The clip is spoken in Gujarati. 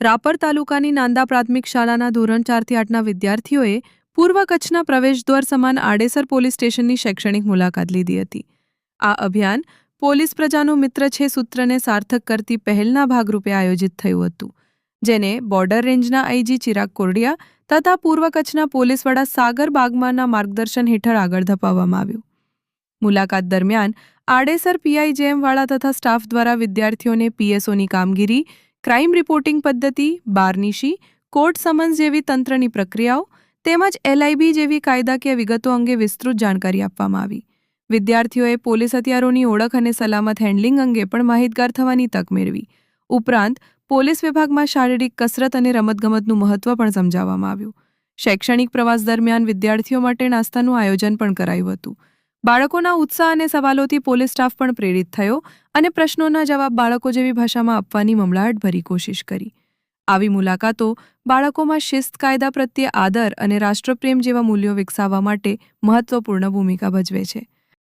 રાપર તાલુકાની નાંદા પ્રાથમિક શાળાના ધોરણ 4 થી 8ના વિદ્યાર્થીઓએ પૂર્વ કચ્છના પ્રવેશદ્વાર સમાન આડેસર પોલીસ સ્ટેશનની શૈક્ષણિક મુલાકાત લીધી હતી. આ અભિયાન પોલીસ પ્રજાનો મિત્ર છે સૂત્રને સાર્થક કરતી પહેલના ભાગરૂપે આયોજિત થયું હતું, જેને બોર્ડર રેન્જના આઈજી ચિરાગ કોરડિયા તથા પૂર્વ કચ્છના પોલીસ વડા સાગર બાગમાના માર્ગદર્શન હેઠળ આગળ ધપાવવામાં આવ્યું. મુલાકાત દરમિયાન આડેસર પીઆઈ જેએમવાળા તથા સ્ટાફ દ્વારા વિદ્યાર્થીઓને પીએસઓની કામગીરી, ક્રાઇમ રિપોર્ટિંગ પદ્ધતિ, બારનીશી, કોર્ટ સમન્સ જેવી તંત્રની પ્રક્રિયાઓ તેમજ એલઆઈબી જેવી કાયદાકીય વિગતો અંગે વિસ્તૃત જાણકારી આપવામાં આવી. વિદ્યાર્થીઓએ પોલીસ હથિયારોની ઓળખ અને સલામત હેન્ડલિંગ અંગે પણ માહિતગાર થવાની તક મેળવી. ઉપરાંત પોલીસ વિભાગમાં શારીરિક કસરત અને રમતગમતનું મહત્વ પણ સમજાવવામાં આવ્યું. શૈક્ષણિક પ્રવાસ દરમિયાન વિદ્યાર્થીઓ માટે નાસ્તાનું આયોજન પણ કરાયું હતું. બાળકોના ઉત્સાહ અને સવાલોથી પોલીસ સ્ટાફ પણ પ્રેરિત થયો અને પ્રશ્નોના જવાબ બાળકો જેવી ભાષામાં આપવાની મમલાહટભરી કોશિશ કરી. આવી મુલાકાતો બાળકોમાં શિસ્ત, કાયદા પ્રત્યે આદર અને રાષ્ટ્રપ્રેમ જેવા મૂલ્યો વિકસાવવા માટે મહત્વપૂર્ણ ભૂમિકા ભજવે છે.